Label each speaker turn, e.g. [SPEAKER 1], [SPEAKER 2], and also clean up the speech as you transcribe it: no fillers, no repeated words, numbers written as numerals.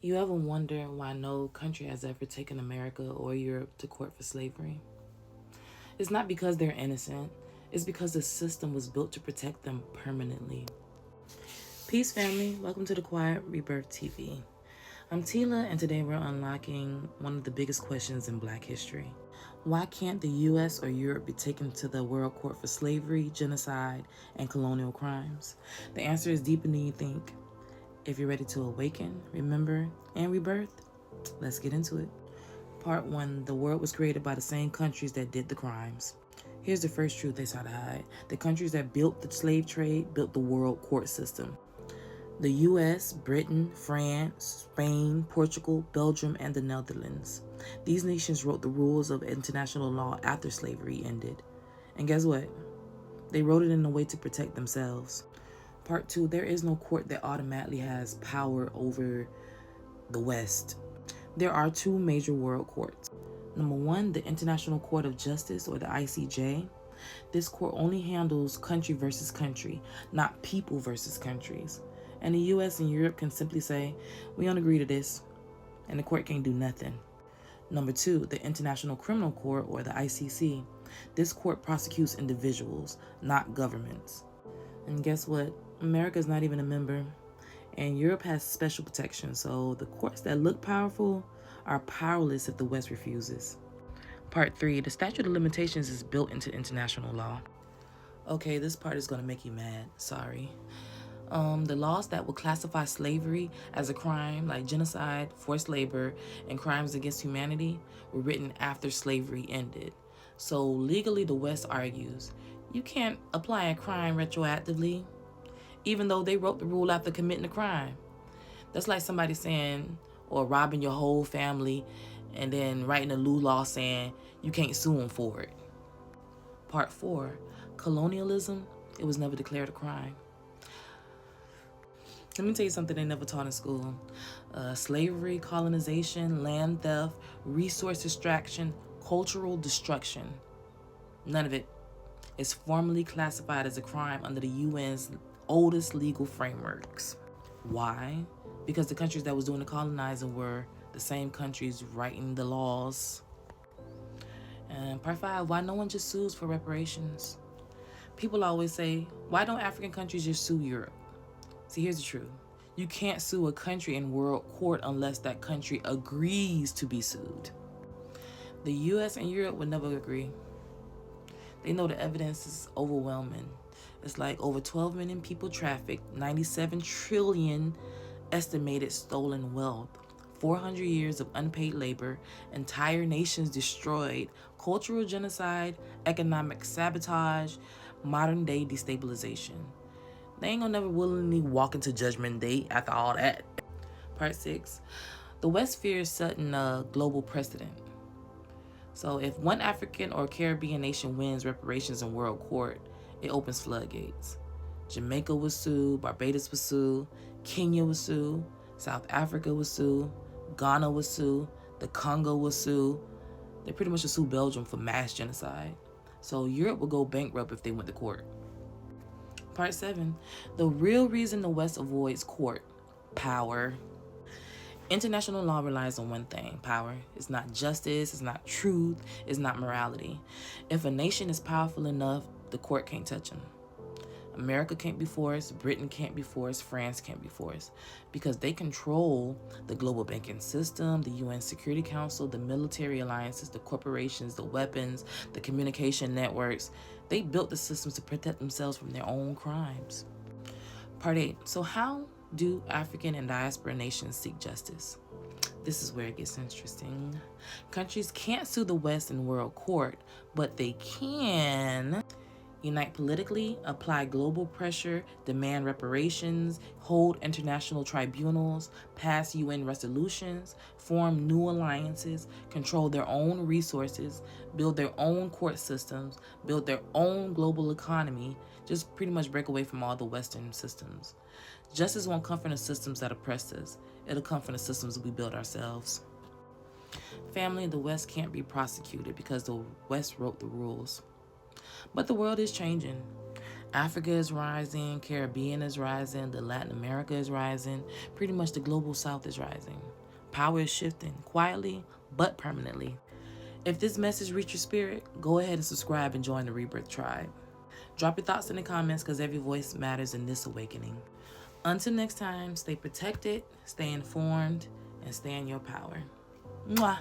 [SPEAKER 1] You ever wonder why no country has ever taken America or Europe to court for slavery? It's not because they're innocent, it's because the system was built to protect them permanently. Peace, family. Welcome to the Quiet Rebirth TV. I'm Tila, and today we're unlocking one of the biggest questions in Black history. Why can't the US or Europe be taken to the World Court for slavery, genocide, and colonial crimes? The answer is deeper than you think. If you're ready to awaken, remember, and rebirth, let's get into it. Part 1. The world was created by the same countries that did the crimes. Here's the first truth they try to hide. The countries that built the slave trade built the world court system. The US, Britain, France, Spain, Portugal, Belgium, and the Netherlands. These nations wrote the rules of international law after slavery ended. And guess what? They wrote it in a way to protect themselves. Part 2, there is no court that automatically has power over the West. There are two major world courts. Number 1, the International Court of Justice, or the ICJ. This court only handles country versus country, not people versus countries. And the US and Europe can simply say, we don't agree to this, and the court can't do nothing. Number 2, the International Criminal Court, or the ICC. This court prosecutes individuals, not governments. And guess what? America's not even a member. And Europe has special protection, so the courts that look powerful are powerless if the West refuses. Part 3, the statute of limitations is built into international law. Okay, this part is going to make you mad. Sorry. The laws that will classify slavery as a crime, like genocide, forced labor, and crimes against humanity, were written after slavery ended. So legally, the West argues, you can't apply a crime retroactively, even though they wrote the rule after committing a crime. That's like somebody saying, or robbing your whole family, and then writing a new law saying you can't sue them for it. Part 4, colonialism, it was never declared a crime. Let me tell you something they never taught in school. Slavery, colonization, land theft, resource extraction, cultural destruction. None of it is formally classified as a crime under the UN's oldest legal frameworks. Why? Because the countries that was doing the colonizing were the same countries writing the laws. And part 5, why no one just sues for reparations? People always say, why don't African countries just sue Europe? See, here's the truth. You can't sue a country in world court unless that country agrees to be sued. The US and Europe would never agree. They know the evidence is overwhelming. It's like over 12 million people trafficked, 97 trillion estimated stolen wealth, 400 years of unpaid labor, entire nations destroyed, cultural genocide, economic sabotage, modern day destabilization. They ain't gonna never willingly walk into judgment day after all that. Part 6, the West fears setting a global precedent. So if one African or Caribbean nation wins reparations in world court, it opens floodgates. Jamaica will sue, Barbados will sue, Kenya will sue, South Africa will sue, Ghana will sue, the Congo will sue. They pretty much will sue Belgium for mass genocide. So Europe will go bankrupt if they went to court. Part 7, the real reason the West avoids court: power. International law relies on one thing: power. It's not justice, it's not truth, it's not morality. If a nation is powerful enough, the court can't touch them. America can't be forced, Britain can't be forced, France can't be forced, because they control the global banking system, the UN Security Council, the military alliances, the corporations, the weapons, the communication networks. They built the systems to protect themselves from their own crimes. Part 8, so how do African and diaspora nations seek justice? This is where it gets interesting. Countries can't sue the West in world court, but they can unite politically, apply global pressure, demand reparations, hold international tribunals, pass UN resolutions, form new alliances, control their own resources, build their own court systems, build their own global economy, just pretty much break away from all the Western systems. Justice won't come from the systems that oppress us. It'll come from the systems we build ourselves. Family, the West can't be prosecuted because the West wrote the rules. But the world is changing. Africa is rising, Caribbean is rising, the Latin America is rising, pretty much the global South is rising. Power is shifting quietly but permanently. If this message reached your spirit, go ahead and subscribe and join the Rebirth Tribe. Drop your thoughts in the comments because every voice matters in this awakening. Until next time, stay protected, stay informed, and stay in your power. Mwah.